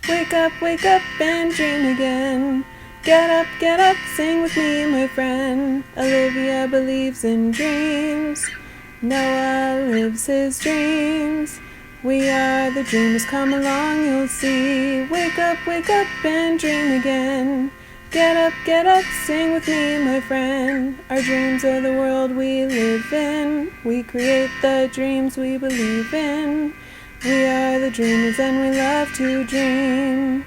wake up and dream again. Get up, sing with me, my friend. Olivia believes in dreams. Noah lives his dreams. We are the dreamers, come along, you'll see. Wake up and dream again. Get up, sing with me, my friend. Our dreams are the world we live in. We create the dreams we believe in. We are the dreamers and we love to dream.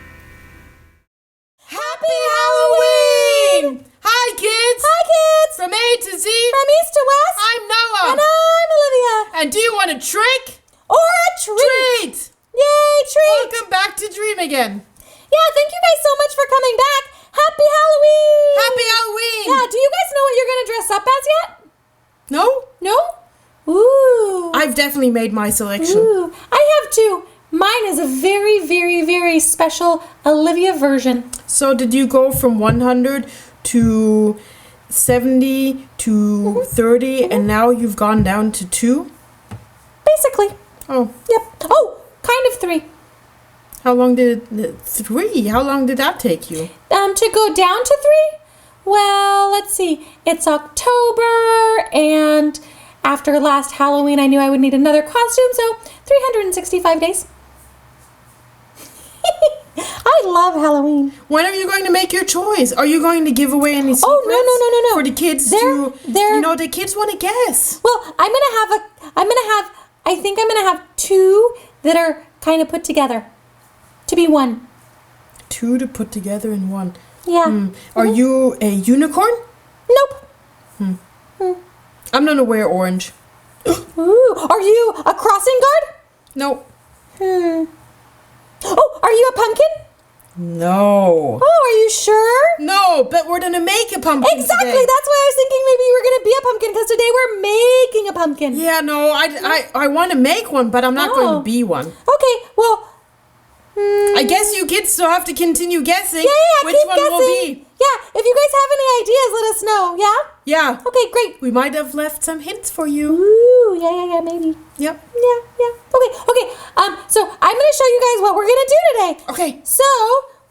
Happy Halloween! Hi, kids! Hi, kids! From A to Z, From east to west, I'm Noah. and I'm Olivia. And do you want a trick? Or a treat! Treat! Yay, treat! Welcome back to Dream again. Yeah, thank you guys so much for coming back. Happy Halloween! Happy Halloween! Yeah, do you guys know what you're going to dress up as yet? No? No? Ooh. I've definitely made my selection. Ooh. I have two. Mine is a very, very, very special Olivia version. So did you go from 100 to 70 to 30 and now you've gone down to 2? Basically. Oh. Yep. Oh, kind of 3. How long did it... 3? How long did that take you? To go down to 3? Well, let's see. It's October, and after last Halloween, I knew I would need another costume, so 365 days. I love Halloween. When are you going to make your choice? Are you going to give away any secrets? Oh, no. For the kids the kids want to guess. Well, I think I'm gonna have 2 that are kind of put together to be 1. 2 to put together in 1. Yeah. Are you a unicorn? Nope. I'm gonna wear orange. Ooh, are you a crossing guard? Nope. Oh, are you a pumpkin? No. Oh, are you sure? No, but we're gonna make a pumpkin Exactly. today. That's why I was thinking maybe you were gonna be a pumpkin because today we're making a pumpkin. Yeah, no, I want to make one, but I'm not going to be one. Okay. Well. I guess you kids still have to continue guessing which keep one guessing. will be. Yeah. If you guys have any ideas, let us know. Yeah. Yeah. Okay. Great. We might have left some hints for you. Ooh. Yeah. Maybe. Yep. Yeah. Okay. So I'm gonna show you guys what we're gonna do today. Okay. So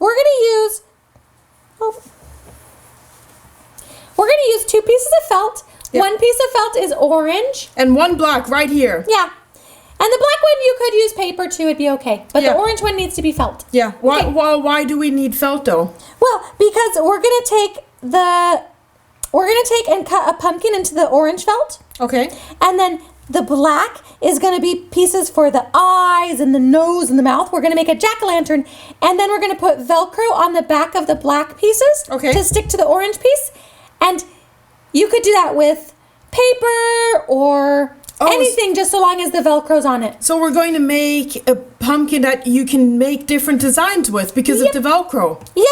we're gonna use. We're gonna use 2 pieces of felt. Yep. 1 piece of felt is orange. And 1 black right here. Yeah. And the black one you could use paper too, it'd be okay. But Yeah. the orange one needs to be felt. Yeah. Okay. Why do we need felt though? Well, because we're gonna take and cut a pumpkin into the orange felt. Okay. And then the black is gonna be pieces for the eyes and the nose and the mouth. We're gonna make a jack-o'-lantern, and then we're gonna put Velcro on the back of the black pieces to stick to the orange piece. And you could do that with paper or anything, just so long as the Velcro's on it. So we're going to make a pumpkin that you can make different designs with because of the Velcro. Yep.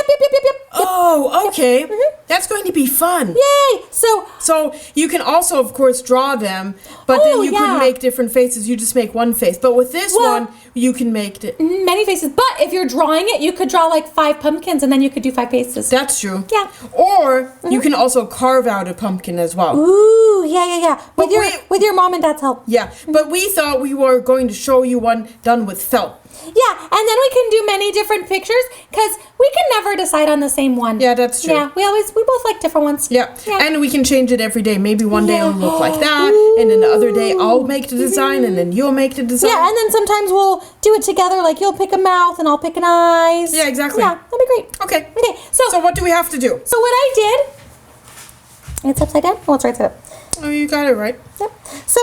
Oh, okay. Yep. That's going to be fun. Yay! So you can also, of course, draw them, but then you could make different faces. You just make one face. But with this one, you can make many faces. But if you're drawing it, you could draw like 5 pumpkins, and then you could do 5 faces. That's true. Yeah. Or you can also carve out a pumpkin as well. Ooh, yeah. With your mom and dad's help. Yeah, but we thought we were going to show you one done with felt. Yeah, and then we can do many different pictures because we can never decide on the same one. Yeah, that's true. Yeah, we both like different ones. Yeah. And we can change it every day. Maybe one day it'll look like that, and then the other day I'll make the design, and then you'll make the design. Yeah, and then sometimes we'll do it together. Like you'll pick a mouth and I'll pick an eyes. Yeah, exactly. Yeah, that'd be great. Okay. So what do we have to do? So what I did. It's upside down. Oh, it's right side up. Oh, you got it right. Yep. So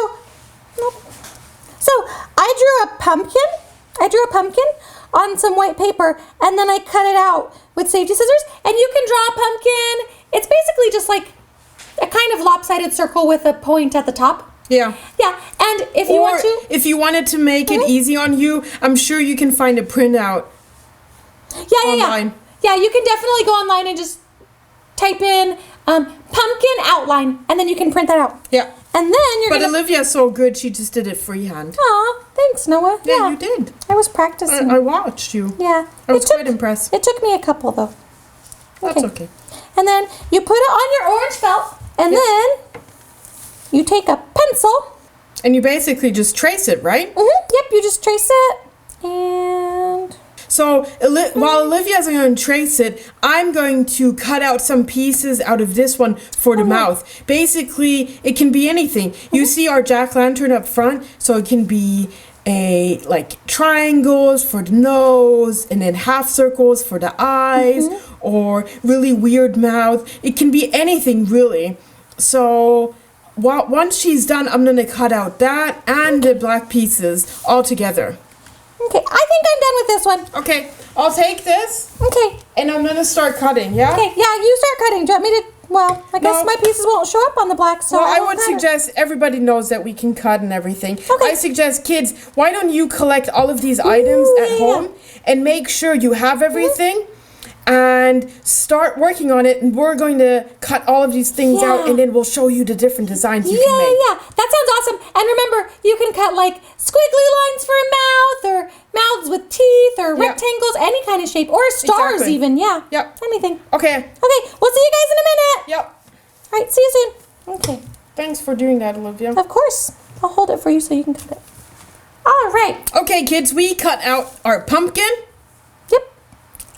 I drew a pumpkin on some white paper, and then I cut it out with safety scissors. And you can draw a pumpkin. It's basically just like a kind of lopsided circle with a point at the top. Yeah. Yeah. And if you want to, if you wanted to make it easy on you, I'm sure you can find a printout. Online. Yeah, you can definitely go online and just type in pumpkin outline, and then you can print that out. Yeah. And then But Olivia's so good, she just did it freehand. Aw, thanks, Noah. Yeah, you did. I was practicing. I watched you. Yeah. I was quite impressed. It took me a couple, though. That's okay. And then you put it on your orange felt, and then you take a pencil. And you basically just trace it, right? Mm-hmm. Yep, you just trace it. And So while Olivia's going to trace it, I'm going to cut out some pieces out of this one for the mouth. Basically, it can be anything. You see our jack-o'-lantern up front, so it can be like triangles for the nose, and then half circles for the eyes, or really weird mouth. It can be anything, really. So once she's done, I'm going to cut out that and the black pieces all together. Okay, I think I'm done with this one. Okay, I'll take this. Okay. And I'm gonna start cutting, yeah? Okay, yeah, you start cutting. Do you want me to? Well, I guess my pieces won't show up on the black, so well, I won't would cut it. suggest everybody knows that we can cut and everything. Okay. I suggest kids, why don't you collect all of these items at home and make sure you have everything and start working on it, and we're going to cut all of these things out, and then we'll show you the different designs you can make. Yeah, that sounds awesome. And remember, you can cut like squiggly lines for a mouth, or mouths with teeth, or rectangles, any kind of shape, or stars even. Yeah. Yep. Anything. Okay. Okay, we'll see you guys in a minute. Yep. All right, see you soon. Okay. Thanks for doing that, Olivia. Of course. I'll hold it for you so you can cut it. All right. Okay, kids, we cut out our pumpkin. Yep.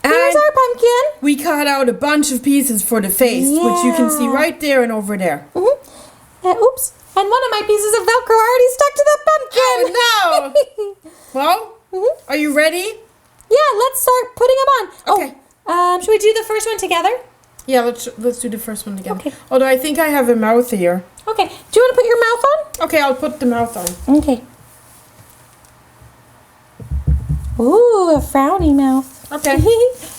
And here's our pumpkin. We cut out a bunch of pieces for the face, which you can see right there and over there. Oops. And one of my pieces of Velcro already stuck to the pumpkin. Oh, no. Well, are you ready? Yeah, let's start putting them on. Okay. Oh, should we do the first one together? Yeah, let's do the first one together. Okay. Although I think I have a mouth here. Okay. Do you want to put your mouth on? Okay, I'll put the mouth on. Okay. Ooh, a frowny mouth. Okay.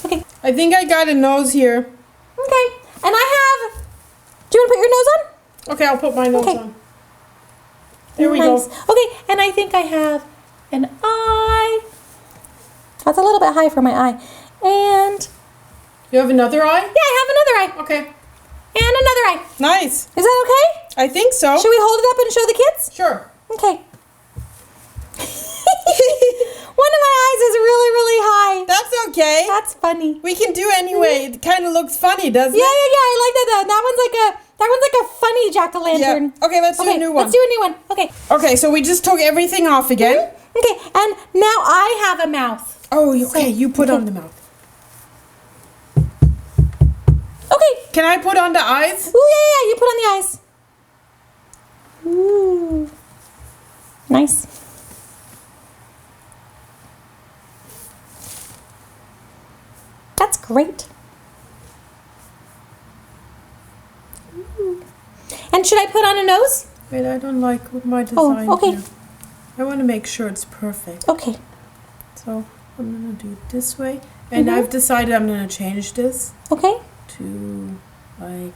Okay. I think I got a nose here. Okay. And I have... Do you want to put your nose on? Okay, I'll put my nose on. There we Nice. go. Okay, and I think I have an eye. That's a little bit high for my eye. And... You have another eye? Yeah, I have another eye. Okay. And another eye. Nice. Is that okay? I think so. Should we hold it up and show the kids? Sure. Okay. One of my eyes is really, really high. That's okay. That's funny. We can do anyway. It kind of looks funny, doesn't Yeah, it? I like that. That one's like a funny jack-o'-lantern. Yeah. Okay, let's do a new one. Let's do a new one. Okay. Okay, so we just took everything off again. Okay, and now I have a mouth. Oh, okay. You put on the mouth. Okay. Can I put on the eyes? Ooh, yeah. You put on the eyes. Ooh. Nice. That's great. Ooh. And should I put on a nose? Wait, I don't like my design okay. here. I want to make sure it's perfect. Okay. So I'm going to do it this way. And I've decided I'm going to change this Okay. to like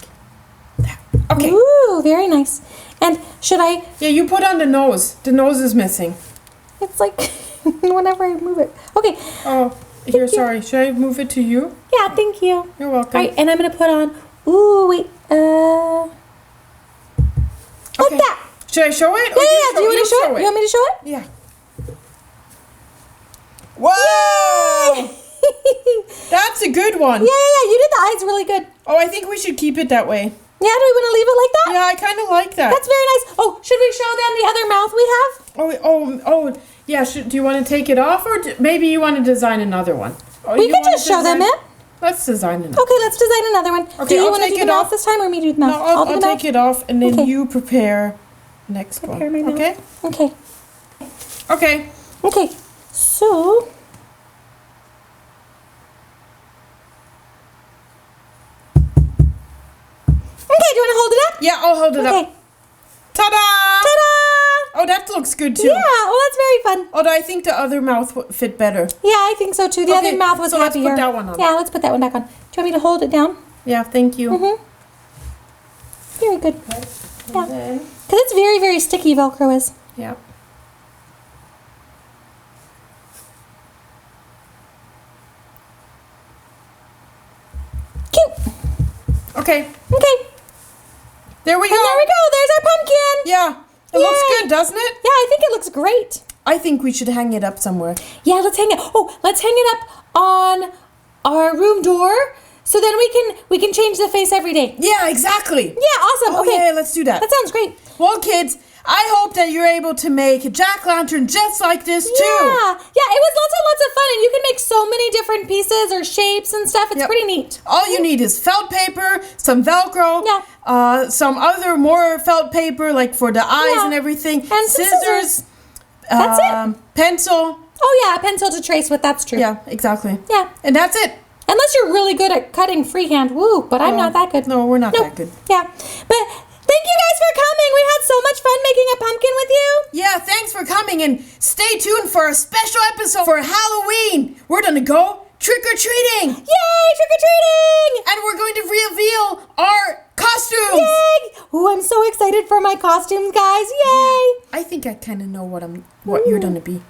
that. Okay. Ooh, very nice. And should I... Yeah, you put on the nose. The nose is missing. It's like whenever I move it. Okay. Oh, here, sorry. Should I move it to you? Yeah, thank you. You're welcome. All right, and I'm going to put on... Ooh, wait. Like Okay. that. Should I show it? Yeah. Do you want to show it? You want me to show it? Yeah. Whoa! That's a good one. Yeah. You did the eyes really good. Oh, I think we should keep it that way. Yeah, do we want to leave it like that? Yeah, I kind of like that. That's very nice. Oh, should we show them the other mouth we have? Oh, yeah. Do you want to take it off, or maybe you want to design another one? Oh, We you can wanna just show them design- it. Let's design another. Okay, let's design another one. Okay, do you I'll want to take do it the mouth off. this time, or me do the mouth? No, I'll do the take mouth. it off, and then Okay. you prepare next Prepare one. my mouth. Okay. Okay. Okay. Okay. So. Okay, do you want to hold it up? Yeah, I'll hold it Okay. up. Ta-da! Ta-da! Oh, that looks good too. Yeah, well, that's very fun. Although I think the other mouth would fit better. Yeah, I think so too. The Okay, other mouth was so let's happier. put that one on. Yeah, let's put that one back on. Do you want me to hold it down? Yeah, thank you. Very good. And Yeah. then, Because it's very, very sticky, Velcro is. yeah. Cute. Okay. Okay. There we go. And there we go. There's our pumpkin. Yeah. It looks Yay. good, doesn't it? Yeah, I think it looks great. I think we should hang it up somewhere. Yeah, let's hang it. Oh, let's hang it up on our room door So then we can change the face every day. Yeah, exactly. Yeah, awesome. Oh, Okay. yeah, let's do that. That sounds great. Well, kids, I hope that you're able to make a jack-o'-lantern just like this, too. Yeah, it was lots of fun, and you can make so many different pieces or shapes and stuff. It's pretty neat. All you need is felt paper, some Velcro, some other more felt paper, like for the eyes and everything, and scissors. That's it. Pencil. Oh, yeah, a pencil to trace with. That's true. Yeah, exactly. Yeah. And that's it. Unless you're really good at cutting freehand. Woo, but I'm not that good. No, we're not that good. Yeah, but thank you guys for coming. We had so much fun making a pumpkin with you. Yeah, thanks for coming, and stay tuned for a special episode for Halloween. We're gonna go trick-or-treating. Yay, trick-or-treating! And we're going to reveal our costumes. Yay! Oh, I'm so excited for my costumes, guys. Yay! I think I kind of know what you're gonna be.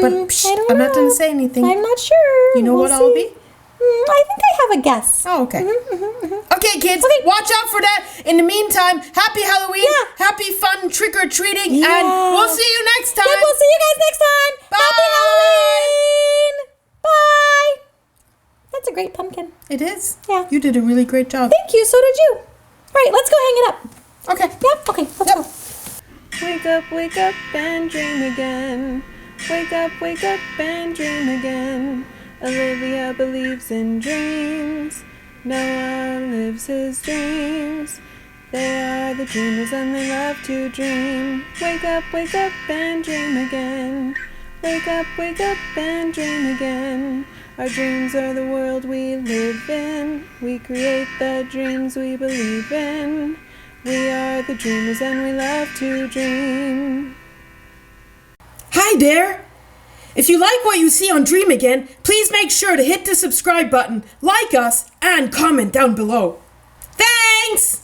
But I'm not gonna say anything. I'm not sure. You know what I'll be? I think I have a guess. Oh, okay. Okay, kids, watch out for that. In the meantime, happy Halloween, happy fun trick-or-treating, and we'll see you next time. Yep, we'll see you guys next time. Bye. Happy Halloween. Bye. That's a great pumpkin. It is. Yeah. You did a really great job. Thank you, so did you. All right, let's go hang it up. Okay. Yep, okay, let's go. Wake up and dream again. Wake up and dream again. Olivia believes in dreams. Noah lives his dreams. They are the dreamers and they love to dream. Wake up and dream again. Wake up and dream again. Our dreams are the world we live in. We create the dreams we believe in. We are the dreamers and we love to dream. Hi there. If you like what you see on Dream Again, please make sure to hit the subscribe button, like us, and comment down below. Thanks!